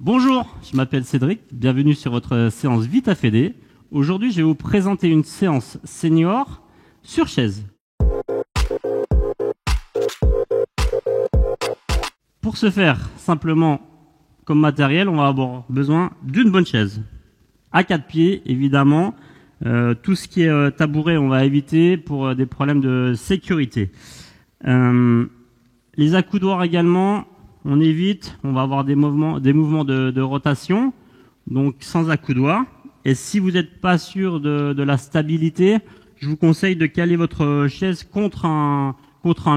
Bonjour, je m'appelle Cédric, bienvenue sur votre séance Vita Fédé. Aujourd'hui, je vais vous présenter une séance senior sur chaise. Pour ce faire, simplement, comme matériel, on va avoir besoin d'une bonne chaise. À 4 pieds, évidemment. Tout ce qui est tabouret, on va éviter pour des problèmes de sécurité. Les accoudoirs également, on évite. On va avoir des mouvements de rotation, donc sans accoudoir. Et si vous n'êtes pas sûr de la stabilité, je vous conseille de caler votre chaise contre un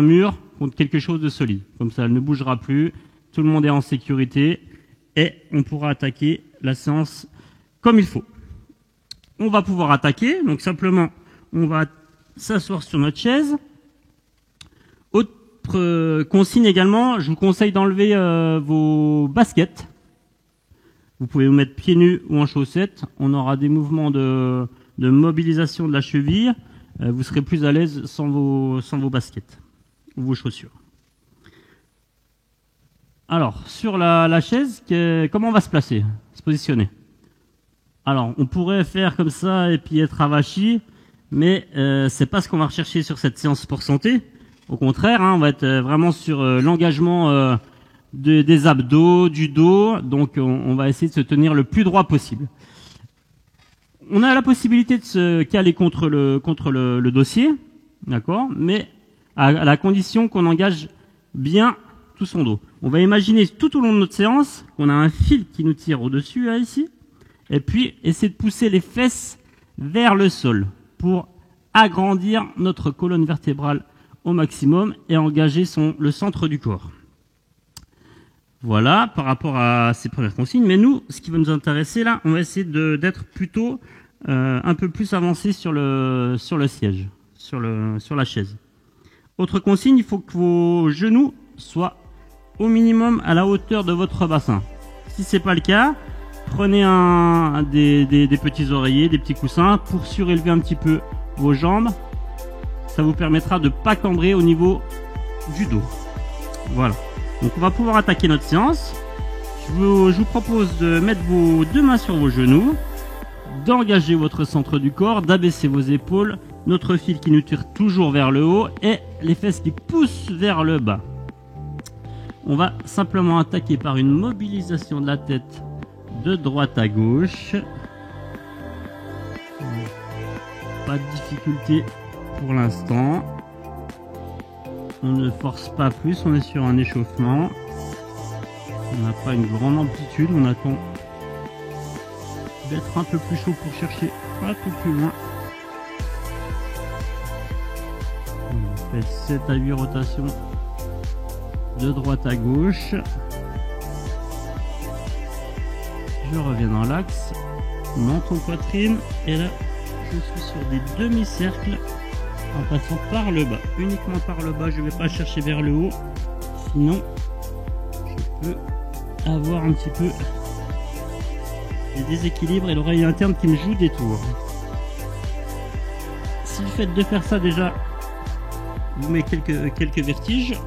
mur, contre quelque chose de solide. Comme ça, elle ne bougera plus. Tout le monde est en sécurité et on pourra attaquer la séance comme il faut. On va pouvoir attaquer, donc simplement, on va s'asseoir sur notre chaise. Autre consigne également, je vous conseille d'enlever vos baskets. Vous pouvez vous mettre pieds nus ou en chaussettes. On aura des mouvements de mobilisation de la cheville. Vous serez plus à l'aise sans vos baskets ou vos chaussures. Alors, sur la chaise, comment on va se placer, se positionner? Alors, on pourrait faire comme ça et puis être avachi, mais c'est pas ce qu'on va rechercher sur cette séance sport santé. Au contraire, on va être vraiment sur l'engagement des abdos, du dos. Donc, on va essayer de se tenir le plus droit possible. On a la possibilité de se caler contre le dossier, d'accord, mais à la condition qu'on engage bien tout son dos. On va imaginer tout au long de notre séance qu'on a un fil qui nous tire au-dessus, là, ici. Et puis, essayer de pousser les fesses vers le sol pour agrandir notre colonne vertébrale au maximum et engager le centre du corps. Voilà, par rapport à ces premières consignes. Mais nous, ce qui va nous intéresser là, on va essayer d'être plutôt un peu plus avancé sur le siège, sur la chaise. Autre consigne, il faut que vos genoux soient au minimum à la hauteur de votre bassin. Si c'est pas le cas, prenez des petits oreillers, des petits coussins pour surélever un petit peu vos jambes. Ça vous permettra de ne pas cambrer au niveau du dos. Voilà. Donc on va pouvoir attaquer notre séance. Je vous propose de mettre vos deux mains sur vos genoux, d'engager votre centre du corps, d'abaisser vos épaules, notre fil qui nous tire toujours vers le haut et les fesses qui poussent vers le bas. On va simplement attaquer par une mobilisation de la tête de droite à gauche. Pas de difficulté pour l'instant. On ne force pas plus, on est sur un échauffement. On n'a pas une grande amplitude, on attend d'être un peu plus chaud pour chercher un peu plus loin. On fait 7 à 8 rotations de droite à gauche. Je reviens dans l'axe, menton poitrine, et là je suis sur des demi-cercles en passant par le bas, uniquement par le bas. Je ne vais pas chercher vers le haut, sinon je peux avoir un petit peu des déséquilibres et l'oreille interne qui me joue des tours. Si le fait de faire ça déjà vous met quelques vertiges,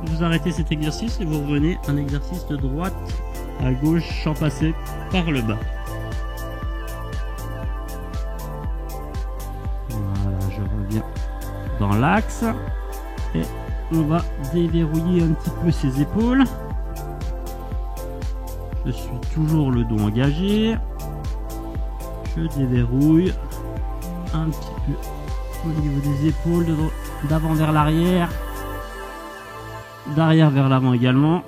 vous arrêtez cet exercice et vous revenez à un exercice de droite à gauche sans passer par le bas. Voilà, je reviens dans l'axe et on va déverrouiller un petit peu ses épaules. Je suis toujours le dos engagé. Je déverrouille un petit peu au niveau des épaules, d'avant vers l'arrière, d'arrière vers l'avant également.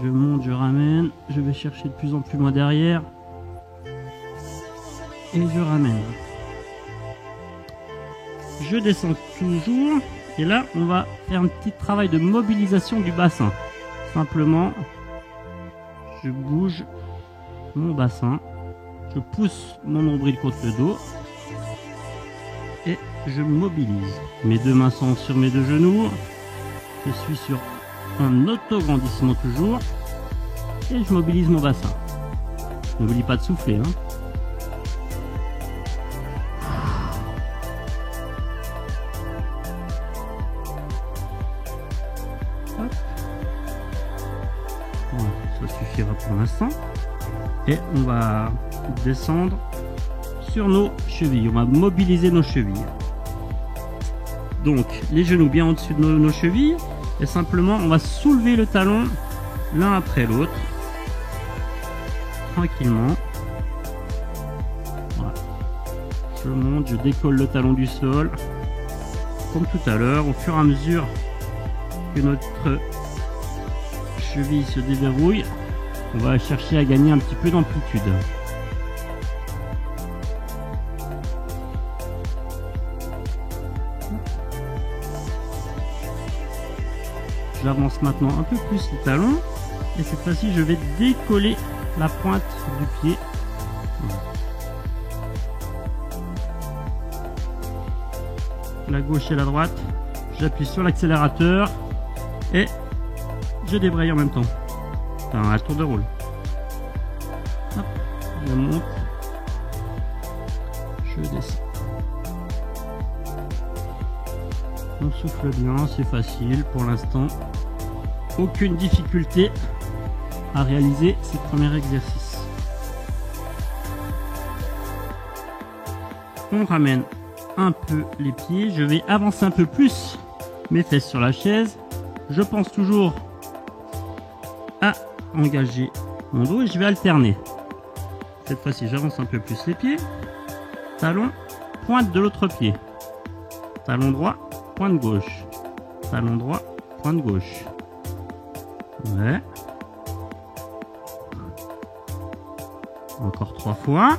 Je monte, je ramène, je vais chercher de plus en plus loin derrière et je ramène. Je descends toujours et là on va faire un petit travail de mobilisation du bassin. Simplement, je bouge mon bassin, je pousse mon nombril contre le dos et je mobilise. Mes deux mains sont sur mes deux genoux, je suis sur un auto-grandissement toujours et je mobilise mon bassin. N'oublie pas de souffler, Hop. Voilà, ça suffit suffira pour l'instant. Et on va descendre sur nos chevilles. On va mobiliser nos chevilles. Donc les genoux bien au-dessus de nos chevilles. Et simplement on va soulever le talon l'un après l'autre. Tranquillement. Voilà. Je monte, je décolle le talon du sol. Comme tout à l'heure, au fur et à mesure que notre cheville se déverrouille, on va chercher à gagner un petit peu d'amplitude. J'avance maintenant un peu plus les talons et cette fois-ci je vais décoller la pointe du pied. La gauche et la droite, j'appuie sur l'accélérateur et je débraye en même temps. Enfin, à tour de rôle. Hop, je monte, je descends. On souffle bien, c'est facile pour l'instant. Aucune difficulté à réaliser ces premiers exercices. On ramène un peu les pieds. Je vais avancer un peu plus mes fesses sur la chaise. Je pense toujours à engager mon dos et je vais alterner. Cette fois-ci, j'avance un peu plus les pieds. Talon, pointe de l'autre pied. Talon droit, pointe gauche. Talon droit, pointe gauche. Ouais. Encore 3 fois.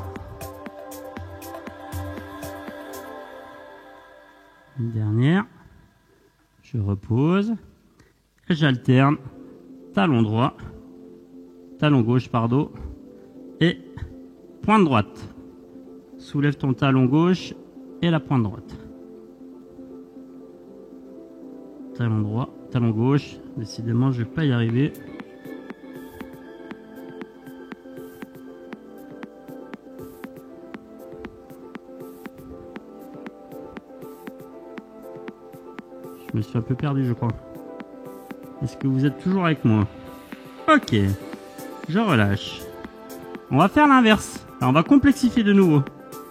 Une dernière. Je repose. Et j'alterne. Talon droit. Talon gauche, pardon. Et pointe droite. Soulève ton talon gauche et la pointe droite. Talon droit, talon gauche. Décidément, je vais pas y arriver. Je me suis un peu perdu, je crois. Est-ce que vous êtes toujours avec moi? Ok. Je relâche. On va faire l'inverse. On va complexifier de nouveau.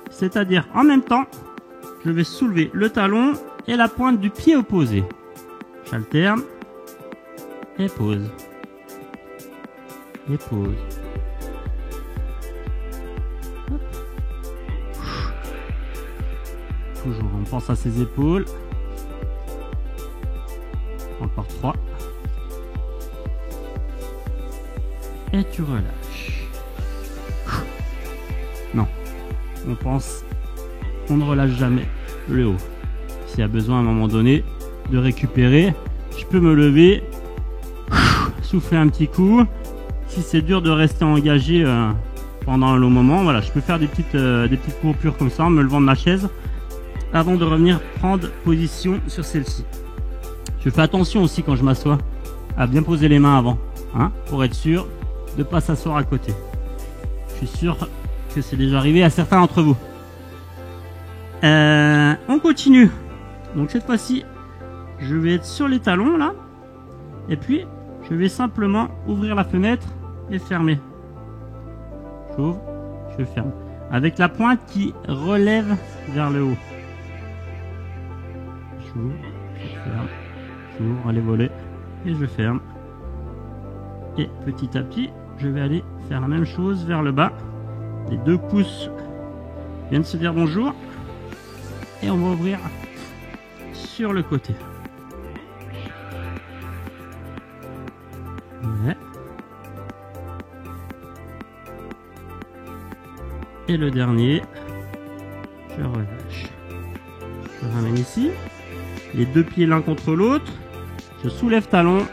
C'est-à-dire, en même temps, je vais soulever le talon et la pointe du pied opposé. J'alterne. Et pose. Et pose. Hop. Toujours, on pense à ses épaules. Encore 3. Et tu relâches. Non. On ne relâche jamais le haut. S'il y a besoin à un moment donné de récupérer, je peux me lever, souffler un petit coup. Si c'est dur de rester engagé pendant un long moment, voilà, je peux faire des petites coupures comme ça en me levant de ma chaise avant de revenir prendre position sur celle-ci. Je fais attention aussi quand je m'assois à bien poser les mains avant, hein, pour être sûr de ne pas s'asseoir à côté. Je suis sûr que c'est déjà arrivé à certains d'entre vous. On continue. Donc cette fois-ci, je vais être sur les talons là. Et puis, je vais simplement ouvrir la fenêtre et fermer. J'ouvre, je ferme. Avec la pointe qui relève vers le haut. J'ouvre, je ferme. J'ouvre, allez voler. Et je ferme. Et petit à petit, je vais aller faire la même chose vers le bas. Les 2 pouces viennent se dire bonjour. Et on va ouvrir sur le côté. Ouais. Et le dernier, je relâche. Je ramène ici. Les 2 pieds l'un contre l'autre. Je soulève talon.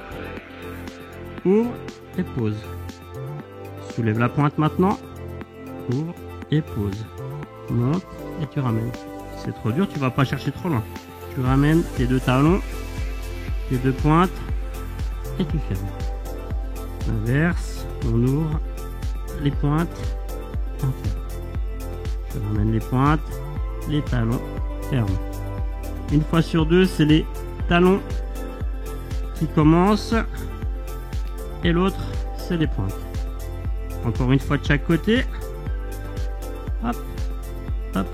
Ouvre et pose. Soulève la pointe maintenant. Ouvre et pose. Monte et tu ramènes. Si c'est trop dur, tu vas pas chercher trop loin. Tu ramènes tes 2 talons, tes 2 pointes et tu fermes. Inverse, on ouvre les pointes, on ferme. Je ramène les pointes, les talons, ferme. Une fois sur 2, c'est les talons qui commencent et l'autre, c'est les pointes. Encore une fois de chaque côté. Hop, hop,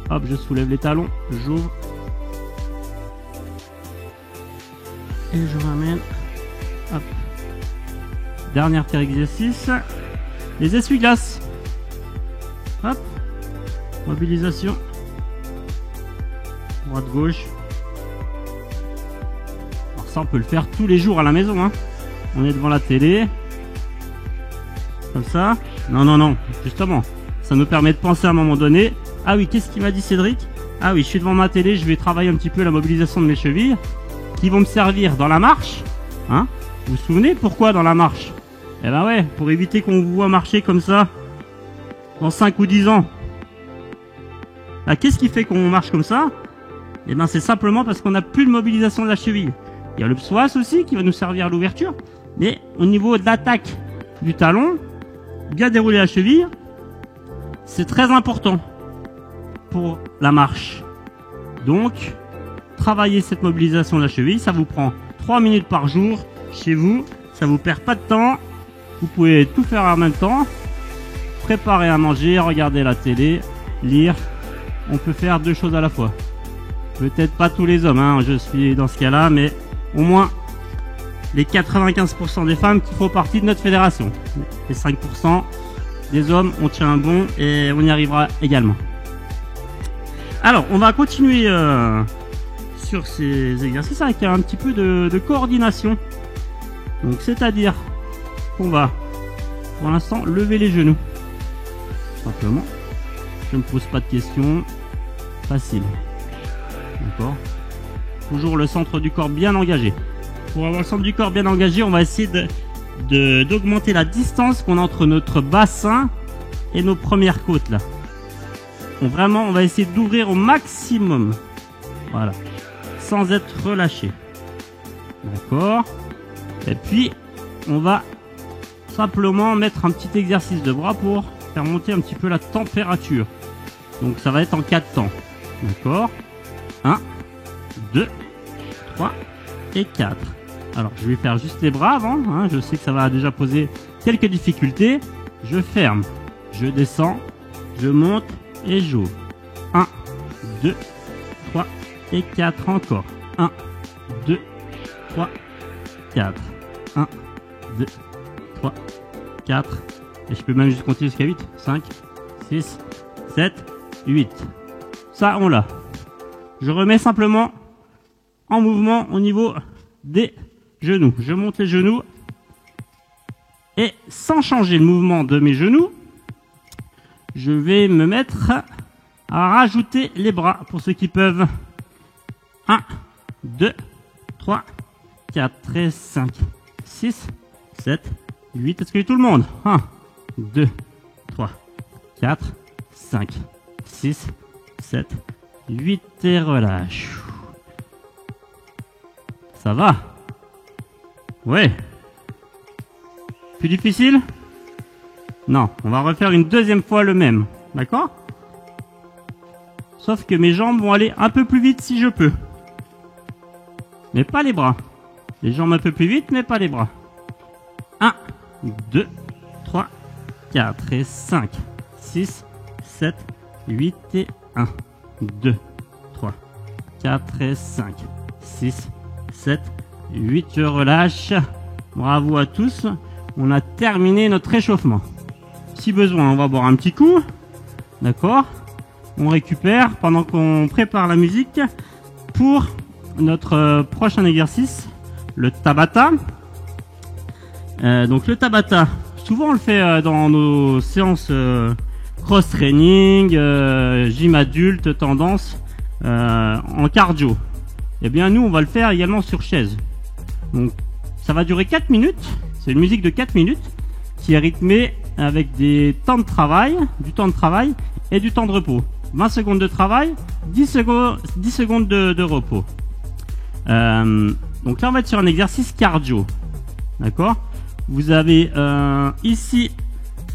hop, je soulève les talons, j'ouvre. Et je ramène. Hop. Dernier petit exercice. Les essuie-glaces. Hop. Mobilisation. Droite-gauche. Alors ça, on peut le faire tous les jours à la maison. Hein. On est devant la télé. Comme ça. Non, non, non. Justement. Ça nous permet de penser à un moment donné. Ah oui, qu'est-ce qu'il m'a dit Cédric? Ah oui, je suis devant ma télé. Je vais travailler un petit peu la mobilisation de mes chevilles. Qui vont me servir dans la marche. Hein? Vous vous souvenez pourquoi dans la marche? Eh ben ouais, pour éviter qu'on vous voit marcher comme ça dans 5 ou 10 ans. Ah, qu'est-ce qui fait qu'on marche comme ça? Eh ben c'est simplement parce qu'on n'a plus de mobilisation de la cheville. Il y a le psoas aussi qui va nous servir à l'ouverture. Mais au niveau de l'attaque du talon, bien dérouler la cheville, c'est très important pour la marche. Donc, travailler cette mobilisation de la cheville, ça vous prend 3 minutes par jour chez vous. Ça vous perd pas de temps. Vous pouvez tout faire en même temps. Préparer à manger, regarder la télé, lire. On peut faire 2 choses à la fois. Peut-être pas tous les hommes, hein, je suis dans ce cas-là, mais au moins les 95% des femmes qui font partie de notre fédération. Les 5% des hommes, on tient un bon et on y arrivera également. Alors, on va continuer sur ces exercices avec un petit peu de coordination. Donc, c'est-à-dire qu'on va, pour l'instant, lever les genoux. Simplement. Je ne me pose pas de questions. Facile. D'accord. Toujours le centre du corps bien engagé. Pour avoir le centre du corps bien engagé, on va essayer d'augmenter la distance qu'on a entre notre bassin et nos premières côtes là. Donc vraiment, on va essayer d'ouvrir au maximum. Voilà. Sans être relâché. D'accord. Et puis, on va simplement mettre un petit exercice de bras pour faire monter un petit peu la température. Donc ça va être en 4 temps. D'accord. 1, 2, 3 et 4. Alors je vais faire juste les bras avant. Hein. Je sais que ça va déjà poser quelques difficultés. Je ferme. Je descends. Je monte et j'ouvre. 1, 2, 3 et 4 encore. 1, 2, 3, 4. 1, 2, 3, 4. Et je peux même juste compter jusqu'à 8. 5, 6, 7, 8. Ça, on l'a. Je remets simplement en mouvement au niveau des genoux. Je monte les genoux. Et sans changer le mouvement de mes genoux, je vais me mettre à rajouter les bras pour ceux qui peuvent. 1, 2, 3, 4 et 5, 6, 7, 8. Est-ce que tout le monde? 1, 2, 3, 4, 5, 6, 7, 8 et relâche. Ça va? Ouais. Plus difficile? Non, on va refaire une deuxième fois le même. D'accord? Sauf que mes jambes vont aller un peu plus vite si je peux. Mais pas les bras. Les jambes un peu plus vite, mais pas les bras. 1, 2, 3, 4 et 5, 6, 7, 8 et 1, 2, 3, 4 et 5, 6, 7, 8. Je relâche. Bravo à tous. On a terminé notre échauffement. Si besoin, on va boire un petit coup. D'accord? On récupère pendant qu'on prépare la musique pour notre prochain exercice, le Tabata. Donc le Tabata, souvent on le fait dans nos séances cross-training, gym adulte, tendance, en cardio. Et bien nous on va le faire également sur chaise. Donc ça va durer 4 minutes, c'est une musique de 4 minutes qui est rythmée avec des temps de travail, du temps de travail et du temps de repos. 20 secondes de travail, 10 secondes de repos. Donc là on va être sur un exercice cardio. D'accord? Vous avez ici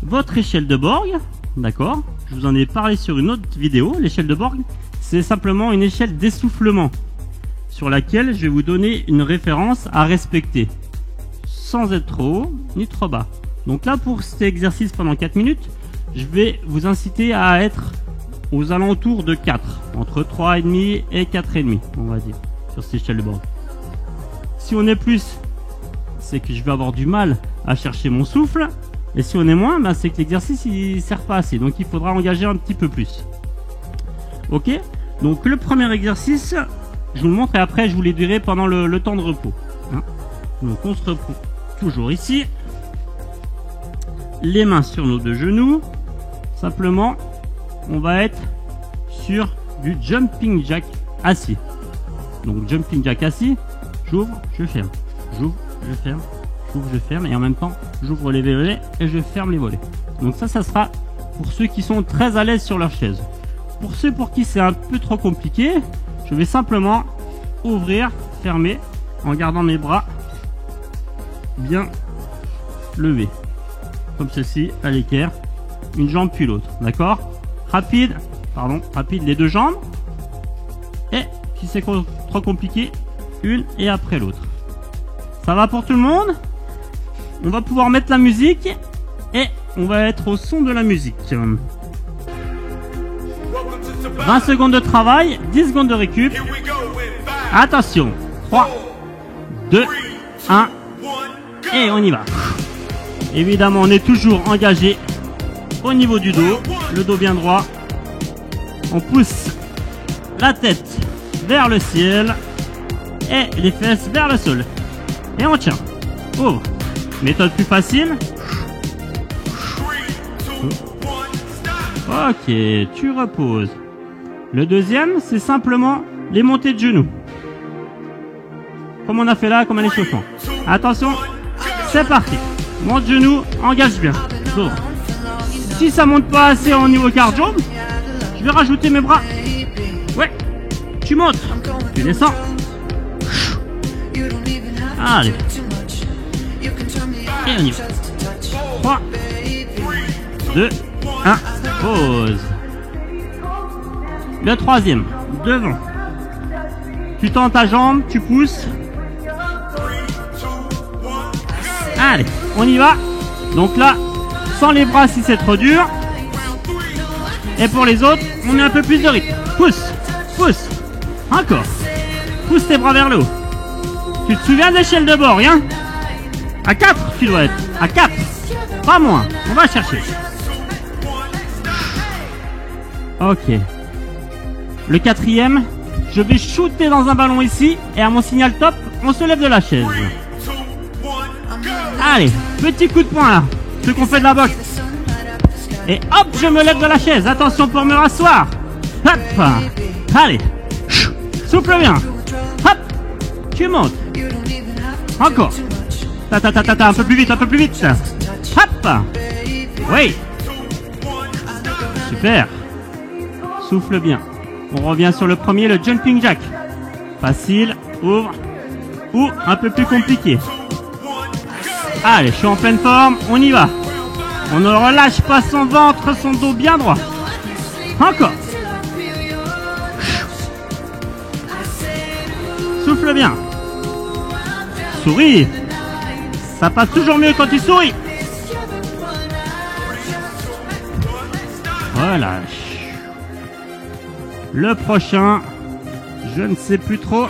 votre échelle de Borg. D'accord? Je vous en ai parlé sur une autre vidéo. L'échelle de Borg, c'est simplement une échelle d'essoufflement sur laquelle je vais vous donner une référence à respecter sans être trop haut ni trop bas. Donc là, pour cet exercice pendant 4 minutes, je vais vous inciter à être aux alentours de 4, entre 3,5 et 4,5, on va dire, sur cette échelle de bord. Si on est plus, c'est que je vais avoir du mal à chercher mon souffle. Et si on est moins, ben c'est que l'exercice il sert pas assez. Donc il faudra engager un petit peu plus. Ok. Donc le premier exercice, je vous le montre et après je vous les dirai pendant le temps de repos. Hein. Donc on se reprend toujours ici. Les mains sur nos deux genoux. Simplement, on va être sur du jumping jack assis. Donc jumping jack assis, j'ouvre, je ferme. J'ouvre, je ferme. J'ouvre, je ferme. Et en même temps, j'ouvre les volets et je ferme les volets. Donc ça sera pour ceux qui sont très à l'aise sur leur chaise. Pour ceux pour qui c'est un peu trop compliqué, je vais simplement ouvrir, fermer, en gardant mes bras bien levés. Comme ceci, à l'équerre, une jambe puis l'autre. D'accord? Rapide les deux jambes. Et si c'est trop compliqué, une et après l'autre. Ça va pour tout le monde? On va pouvoir mettre la musique et on va être au son de la musique. 20 secondes de travail, 10 secondes de récup. Attention, 3, 2, 1, et on y va. Évidemment, on est toujours engagé au niveau du dos, le dos bien droit. On pousse la tête vers le ciel et les fesses vers le sol. Et on tient. Ouvre. Méthode plus facile. Ok, tu reposes. Le deuxième, c'est simplement les montées de genoux. Comme on a fait là, comme un échauffement. Attention, c'est parti. Monte genoux, engage bien. Ouvre. Si ça monte pas assez au niveau cardio, je vais rajouter mes bras. Ouais, tu montes, tu descends. Allez. Et on y va. 3, 2, 1, pause. Le troisième, devant. Tu tends ta jambe, tu pousses. Allez, on y va. Donc là, sans les bras si c'est trop dur. Et pour les autres, on met un peu plus de rythme. Pousse, pousse. Encore. Pousse tes bras vers le haut. Tu te souviens de l'échelle de bord, hein? À 4, tu dois être. À 4. Pas moins. On va chercher. Ok. Le quatrième, je vais shooter dans un ballon ici. Et à mon signal top, on se lève de la chaise. Allez, petit coup de poing là. Ce qu'on fait de la boxe. Et hop, je me lève de la chaise. Attention pour me rasseoir. Hop. Allez. Souffle bien. Hop. Tu montes. Encore. Un peu plus vite, un peu plus vite. Hop. Oui. Super. Souffle bien. On revient sur le premier, le jumping jack. Facile. Ouvre. Ou un peu plus compliqué. Allez, je suis en pleine forme. On y va. On ne relâche pas son ventre, son dos bien droit. Encore. Souffle bien. Souris. Ça passe toujours mieux quand tu souris. Relâche. Le prochain, je ne sais plus trop.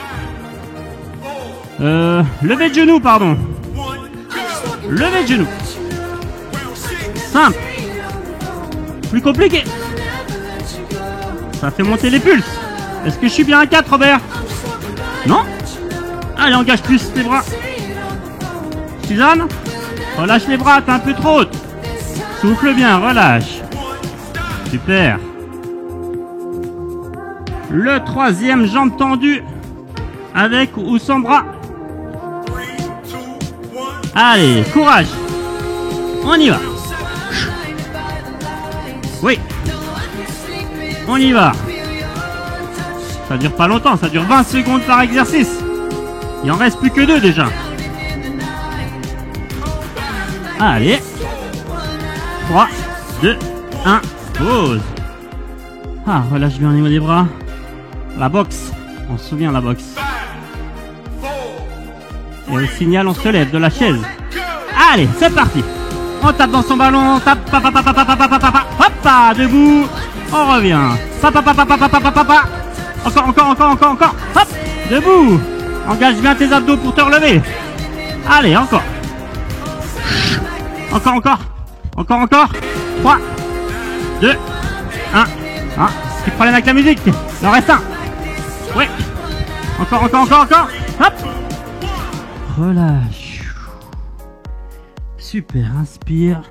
Lever de genoux, pardon. Lever de genoux. Simple. Plus compliqué. Ça fait monter les pulses. Est-ce que je suis bien à 4, Robert? Non? Allez, engage plus les bras. Suzanne, relâche les bras, t'es un peu trop haute. Souffle bien, relâche. Super. Le troisième, jambe tendue, avec ou sans bras. Allez, courage. On y va. Oui. On y va. Ça dure pas longtemps, ça dure 20 secondes par exercice. Il en reste plus que 2 déjà. Allez. 3, 2, 1, pause. Ah, relâche bien au niveau des bras. La boxe. On se souvient la boxe. Et au signal, on se lève de la chaise. Allez, c'est parti. On tape dans son ballon, on tape, hop, debout, on revient. Encore, hop, debout. Engage bien tes abdos pour te relever. Allez, encore. Encore. 3, 2, 1. Petit problème avec la musique. Il en reste un. Oui. Encore. Hop. Relâche. Super, inspire.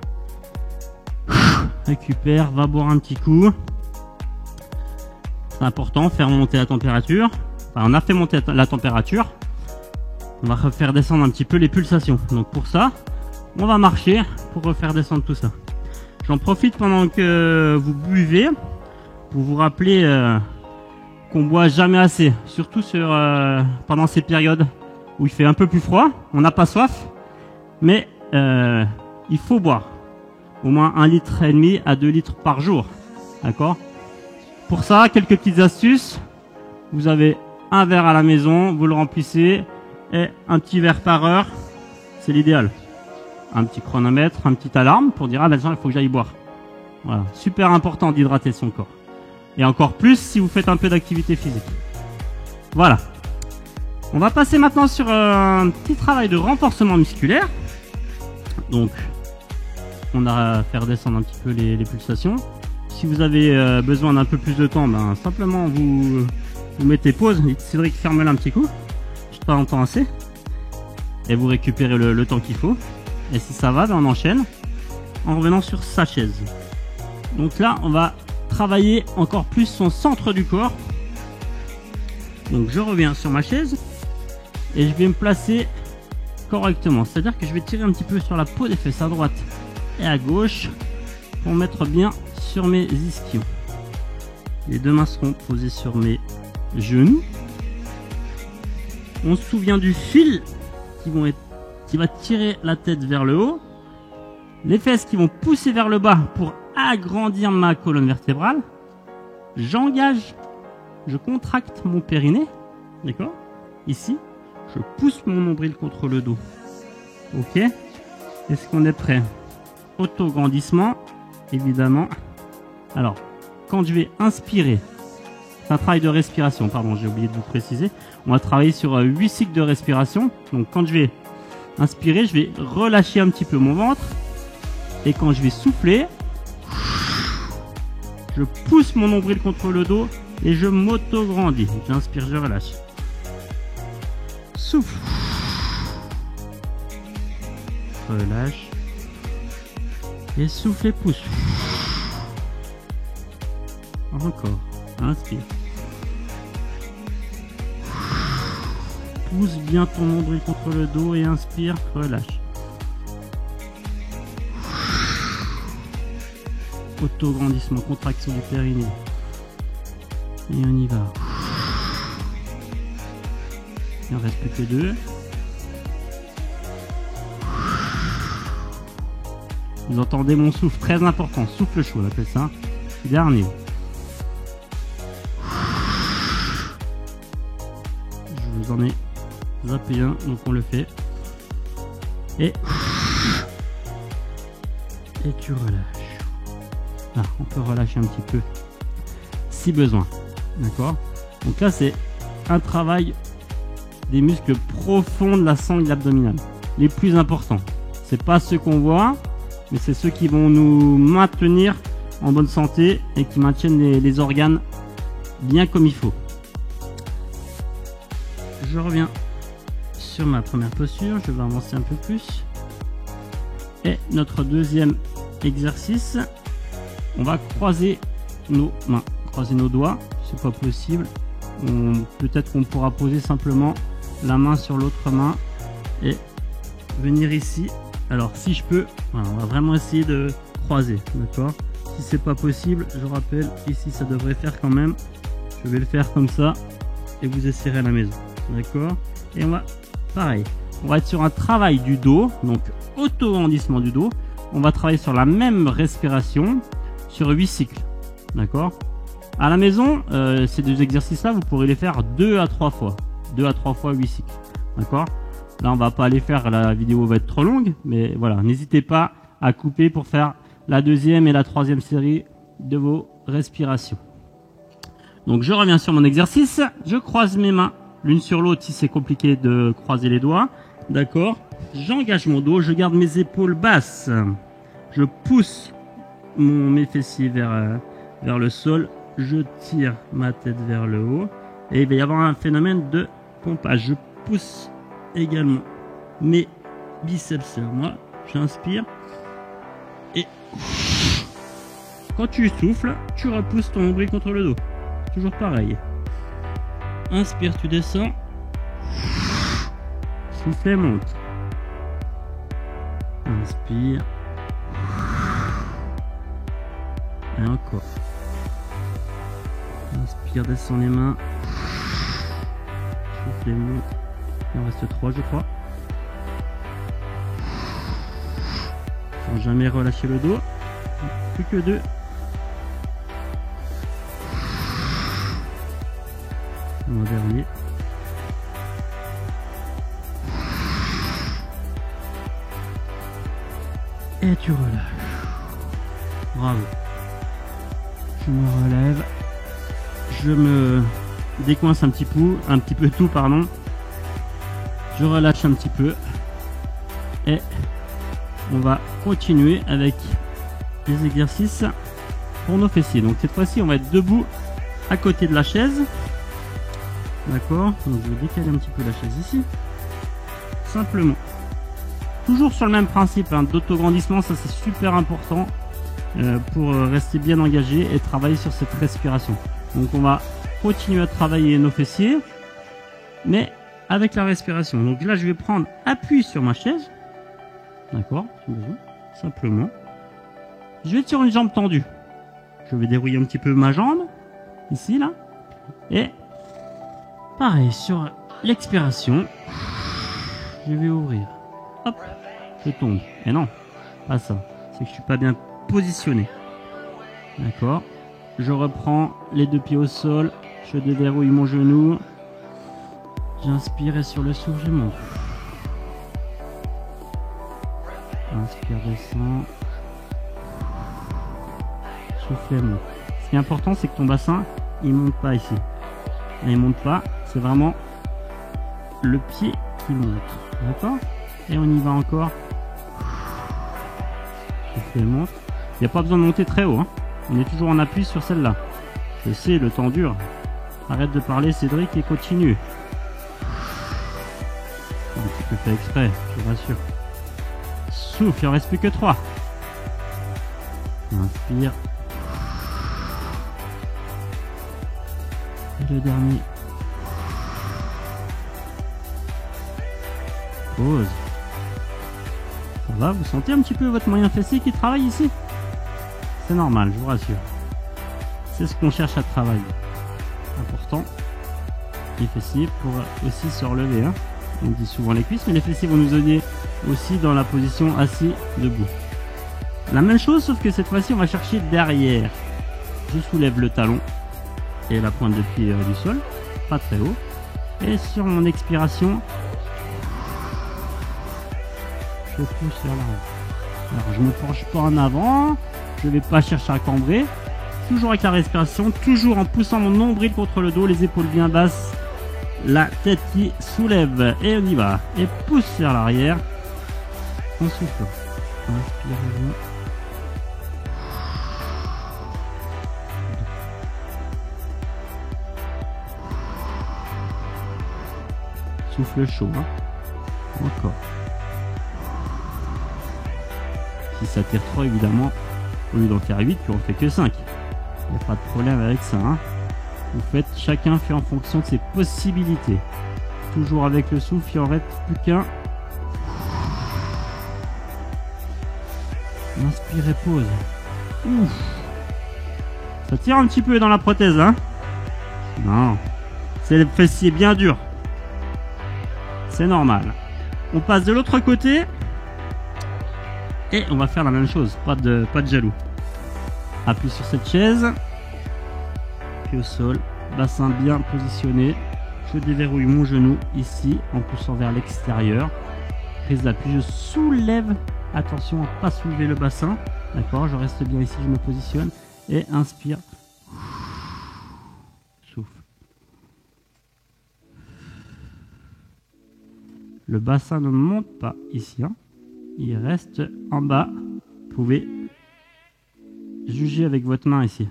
Récupère, va boire un petit coup. C'est important, faire monter la température. Enfin, on a fait monter la température. On va refaire descendre un petit peu les pulsations. Donc pour ça, on va marcher pour refaire descendre tout ça. J'en profite pendant que vous buvez pour vous rappeler qu'on boit jamais assez. Surtout pendant ces périodes où il fait un peu plus froid. On n'a pas soif, mais il faut boire au moins 1,5 litre à 2 litres par jour. D'accord? Pour ça, quelques petites astuces. Vous avez un verre à la maison, vous le remplissez, et un petit verre par heure, c'est l'idéal. Un petit chronomètre, un petit alarme pour dire, ah ben il faut que j'aille boire. Voilà, super important d'hydrater son corps. Et encore plus si vous faites un peu d'activité physique. Voilà. On va passer maintenant sur un petit travail de renforcement musculaire. Donc, on a à faire descendre un petit peu les pulsations. Si vous avez besoin d'un peu plus de temps, ben simplement vous mettez pause. Cédric, ferme-la un petit coup. Je t'entends assez. Et vous récupérez le temps qu'il faut. Et si ça va, ben on enchaîne en revenant sur sa chaise. Donc là, on va travailler encore plus son centre du corps. Donc je reviens sur ma chaise et je vais me placer correctement. C'est-à-dire que je vais tirer un petit peu sur la peau des fesses à droite et à gauche pour mettre bien sur mes ischions. Les deux mains seront posées sur mes genoux. On se souvient du fil qui va tirer la tête vers le haut. Les fesses qui vont pousser vers le bas pour agrandir ma colonne vertébrale. J'engage, je contracte mon périnée. D'accord? Ici, je pousse mon nombril contre le dos. Ok? Est-ce qu'on est prêt? Auto-grandissement, évidemment. Alors, quand je vais inspirer, c'est un travail de respiration, pardon, j'ai oublié de vous préciser. On va travailler sur 8 cycles de respiration. Donc quand je vais inspirer, je vais relâcher un petit peu mon ventre. Et quand je vais souffler, je pousse mon nombril contre le dos et je m'auto-grandis. J'inspire, je relâche. Souffle. Relâche. Et souffle et pousse. Encore. Inspire. Pousse bien ton nombril contre le dos et inspire, relâche. Auto-grandissement, contraction du périnée. Et on y va. Il ne reste plus que 2. Vous entendez mon souffle, très important, souffle chaud, on appelle ça. Dernier. Je vous en ai zappé un, donc on le fait. Et tu relâches. Là, on peut relâcher un petit peu si besoin. D'accord? Donc là, c'est un travail des muscles profonds de la sangle abdominale. Les plus importants. C'est pas ceux qu'on voit, mais c'est ceux qui vont nous maintenir en bonne santé et qui maintiennent les organes bien comme il faut. Je reviens sur ma première posture, je vais avancer un peu plus. Et notre deuxième exercice, on va croiser nos mains, croiser nos doigts, c'est pas possible. Peut-être qu'on pourra poser simplement la main sur l'autre main et venir ici. Alors si je peux, voilà, on va vraiment essayer de croiser, d'accord? Si c'est pas possible, je rappelle, ici ça devrait faire quand même. Je vais le faire comme ça et vous essayerez à la maison, d'accord? Et on va, pareil, on va être sur un travail du dos, donc auto-grandissement du dos. On va travailler sur la même respiration sur 8 cycles, d'accord? À la maison, ces deux exercices-là, vous pourrez les faire 2 à 3 fois. 2 à 3 fois 8 cycles, d'accord? Là, on va pas aller faire, la vidéo va être trop longue, mais voilà, n'hésitez pas à couper pour faire la deuxième et la troisième série de vos respirations. Donc je reviens sur mon exercice, je croise mes mains l'une sur l'autre si c'est compliqué de croiser les doigts, d'accord. J'engage mon dos, je garde mes épaules basses, je pousse mes fessiers vers le sol, je tire ma tête vers le haut et il va y avoir un phénomène de pompage. Je pousse également mes biceps vers moi, j'inspire et quand tu souffles, tu repousses ton nombril contre le dos. Toujours pareil. Inspire, tu descends. Souffle et monte. Inspire. Et encore. Inspire, descends les mains. Souffle et monte. Il en reste 3, je crois. Sans jamais relâcher le dos. Plus que 2. Mon dernier. Et tu relâches. Bravo. Je me relève. Je me décoince un petit peu tout, pardon. Je relâche un petit peu. Et on va continuer avec les exercices pour nos fessiers. Donc cette fois-ci, on va être debout à côté de la chaise. D'accord, donc je vais décaler un petit peu la chaise ici. Simplement. Toujours sur le même principe hein, d'autograndissement, ça c'est super important pour rester bien engagé et travailler sur cette respiration. Donc on va continuer à travailler nos fessiers, mais avec la respiration. Donc là je vais prendre appui sur ma chaise. D'accord, simplement. Je vais être sur une jambe tendue. Je vais dérouiller un petit peu ma jambe, ici là. Et pareil, sur l'expiration, je vais ouvrir. Hop, je tombe. Et non, pas ça. C'est que je suis pas bien positionné. D'accord. Je reprends les deux pieds au sol. Je déverrouille mon genou. J'inspire et sur le souffle, je monte. Inspire, descend. Souffle et monte. Ce qui est important, c'est que ton bassin, il monte pas ici. Et il monte pas. C'est vraiment le pied qui monte. D'accord? Et on y va encore. Souffle et monte. Il n'y a pas besoin de monter très haut. Hein. On est toujours en appui sur celle-là. Je sais, le temps dure. Arrête de parler, Cédric, et continue. Un petit peu fait exprès, je vous rassure. Souffle, il en reste plus que 3. Inspire. Et le dernier. Pause. Ça va, vous sentez un petit peu votre moyen fessier qui travaille ici? C'est normal, je vous rassure. C'est ce qu'on cherche à travailler. Important. Les fessiers pour aussi se relever. Hein. On dit souvent les cuisses, mais les fessiers vont nous aider aussi dans la position assis debout. La même chose, sauf que cette fois-ci, on va chercher derrière. Je soulève le talon et la pointe de pied du sol, pas très haut. Et sur mon expiration, je pousse vers l'arrière. Alors, je ne me penche pas en avant, je ne vais pas chercher à cambrer. Toujours avec la respiration, toujours en poussant mon nombril contre le dos, les épaules bien basses, la tête qui soulève. Et on y va. Et pousse vers l'arrière. On souffle. Inspirez-vous. Souffle chaud. Hein. Encore. Si ça tire trop, évidemment, au lieu d'en faire 8, tu en fais que 5. Il n'y a pas de problème avec ça. Hein. Vous faites, chacun fait en fonction de ses possibilités. Toujours avec le souffle, il en reste plus qu'un. Inspire et pause. Ouf. Ça tire un petit peu dans la prothèse, hein? Non. C'est le fessier bien dur. C'est normal. On passe de l'autre côté. Et on va faire la même chose. Pas de jaloux. Appuie sur cette chaise. Pied au sol. Bassin bien positionné. Je déverrouille mon genou ici en poussant vers l'extérieur. Prise d'appui. Je soulève Attention à ne pas soulever le bassin. D'accord, je reste bien ici, je me positionne. Et inspire. Souffle. Le bassin ne monte pas ici. Hein. Il reste en bas. Vous pouvez juger avec votre main ici.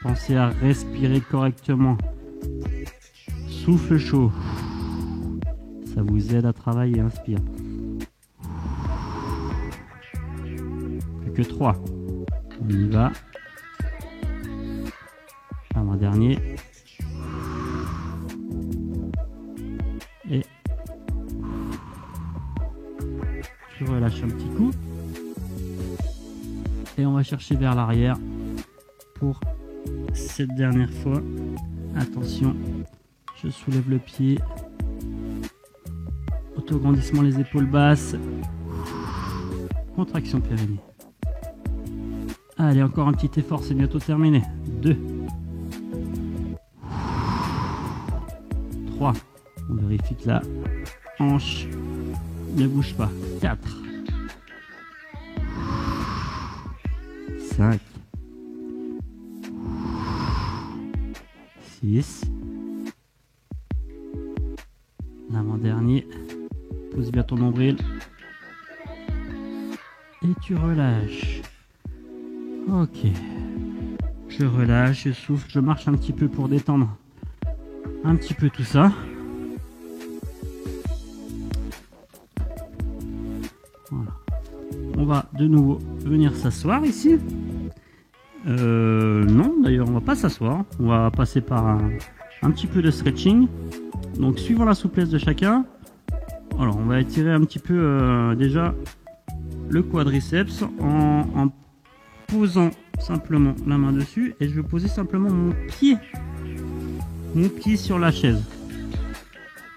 Pensez à respirer correctement. Souffle chaud. Ça vous aide à travailler. Inspire. Plus que 3. On y va. Avant-dernier. Et tu relâches un petit coup. Et on va chercher vers l'arrière pour cette dernière fois. Attention, je soulève le pied. Autograndissement, les épaules basses. Contraction périnée. Allez, encore un petit effort, c'est bientôt terminé. 2. 3. On vérifie que la hanche ne bouge pas. 4. 5. 6. L'avant-dernier. Pose bien ton nombril. Et tu relâches. Ok. Je relâche, je souffle, je marche un petit peu pour détendre un petit peu tout ça. Voilà. On va de nouveau venir s'asseoir ici. Non, d'ailleurs, on va pas s'asseoir. On va passer par un petit peu de stretching. Donc, suivant la souplesse de chacun. Alors, on va étirer un petit peu déjà le quadriceps en posant simplement la main dessus. Et je vais poser simplement mon pied sur la chaise.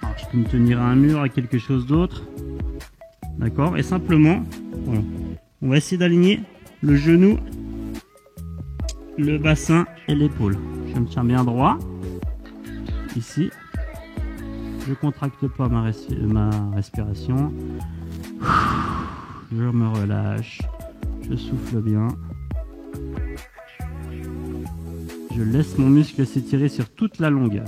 Alors, je peux me tenir à un mur, à quelque chose d'autre. D'accord. Et simplement, voilà, on va essayer d'aligner le genou, le bassin et l'épaule. Je me tiens bien droit. Ici. Je contracte pas ma respiration. Je me relâche. Je souffle bien. Je laisse mon muscle s'étirer sur toute la longueur.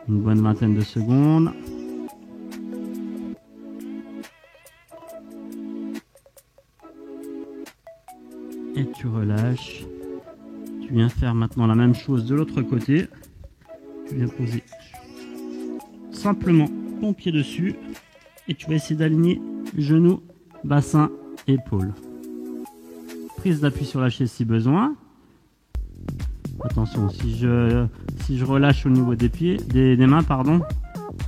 Une bonne vingtaine de secondes. Et tu relâches. Tu viens faire maintenant la même chose de l'autre côté. Tu viens poser simplement ton pied dessus. Et tu vas essayer d'aligner genou, bassin, épaule. Prise d'appui sur la chaise si besoin. Attention, si je relâche au niveau des pieds, des mains, pardon,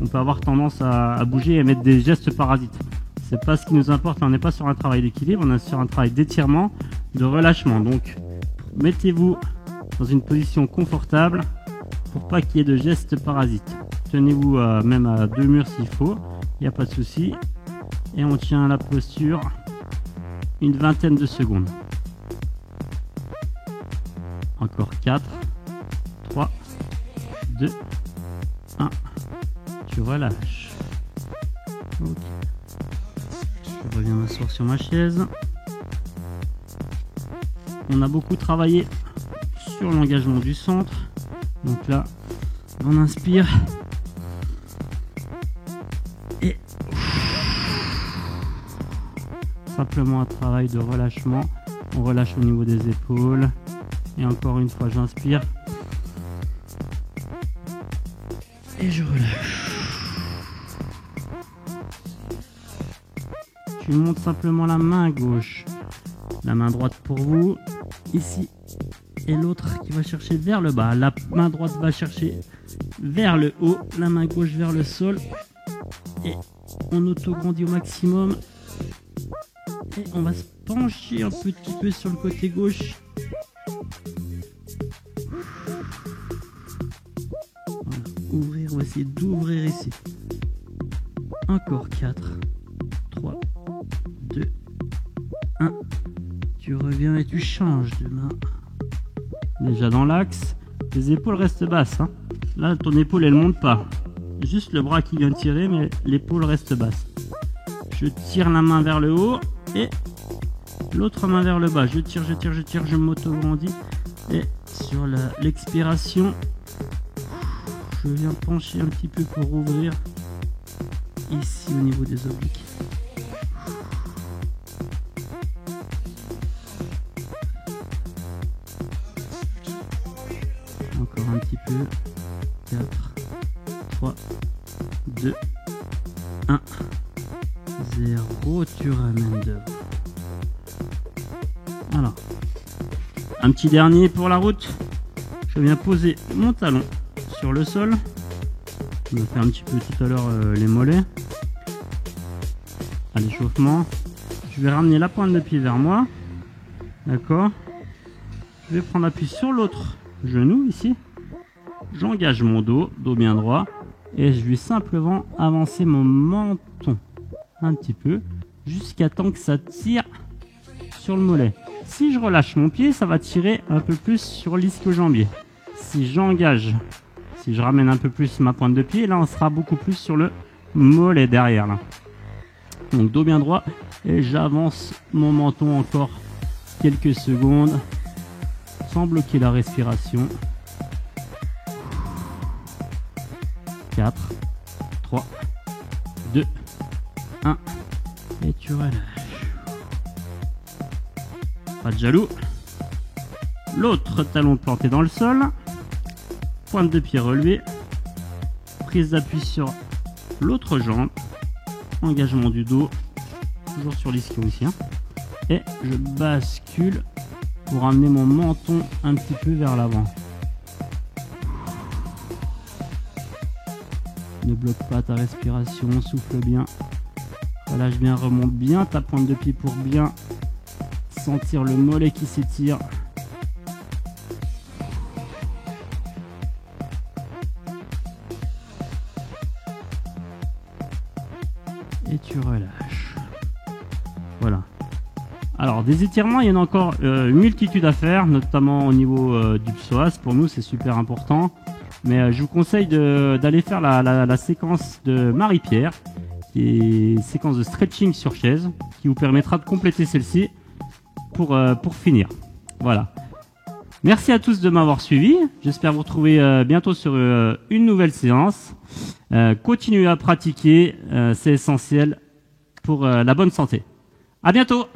on peut avoir tendance à bouger et à mettre des gestes parasites. C'est pas ce qui nous importe, on n'est pas sur un travail d'équilibre, on est sur un travail d'étirement, de relâchement. Donc, mettez-vous dans une position confortable pour pas qu'il y ait de gestes parasites. Tenez-vous même à 2 murs s'il faut, il n'y a pas de souci. Et on tient la posture une vingtaine de secondes. Encore 4, 3, 2, 1. Tu relâches. Okay. Je reviens m'asseoir sur ma chaise. On a beaucoup travaillé sur l'engagement du centre. Donc là, on inspire. Et simplement un travail de relâchement. On relâche au niveau des épaules. Et encore une fois, j'inspire. Et je relâche. Tu montes simplement la main gauche. La main droite pour vous. Ici. Et l'autre qui va chercher vers le bas. La main droite va chercher vers le haut. La main gauche vers le sol. Et on autograndit au maximum. Et on va se pencher un petit peu sur le côté gauche. Voilà. Ouvrir, on va essayer d'ouvrir ici. Encore 4, 3, 2, 1. Tu reviens et tu changes de main. Déjà dans l'axe. Les épaules restent basses. Hein. Là, ton épaule, elle monte pas. juste le bras qui vient tirer, mais l'épaule reste basse. Je tire la main vers le haut et l'autre main vers le bas. Je tire, je m'auto-grandis. Et sur l'expiration, je viens pencher un petit peu pour ouvrir ici au niveau des obliques. Encore un petit peu. 4, 3, 2, 1, 0. Tu ramènes devant. Alors, un petit dernier pour la route. Je viens poser mon talon sur le sol. On a fait un petit peu tout à l'heure les mollets à l'échauffement. Je vais ramener la pointe de pied vers moi. D'accord. Je vais prendre appui sur l'autre genou ici. J'engage mon dos bien droit. Et je vais simplement avancer mon menton un petit peu jusqu'à temps que ça tire sur le mollet. Si je relâche mon pied, ça va tirer un peu plus sur l'ischio-jambier. Si j'engage, si je ramène un peu plus ma pointe de pied, là on sera beaucoup plus sur le mollet derrière là. Donc dos bien droit et j'avance mon menton encore quelques secondes sans bloquer la respiration. 4, 3, 2, 1 et tu relâches. Pas de jaloux. L'autre talon planté dans le sol. Pointe de pied relevée. Prise d'appui sur l'autre jambe. Engagement du dos. Toujours sur l'ischio ici. Et je bascule pour amener mon menton un petit peu vers l'avant. Ne bloque pas ta respiration. Souffle bien. Relâche bien. Remonte bien ta pointe de pied pour bien sentir le mollet qui s'étire. Et tu relâches. Voilà. Alors des étirements, il y en a encore une multitude à faire, notamment au niveau du psoas. Pour nous, c'est super important. Mais je vous conseille d'aller faire la séquence de Marie-Pierre, qui est une séquence de stretching sur chaise, qui vous permettra de compléter celle-ci pour finir. Voilà. Merci à tous de m'avoir suivi. J'espère vous retrouver bientôt sur une nouvelle séance. Continuez à pratiquer, c'est essentiel pour la bonne santé. À bientôt.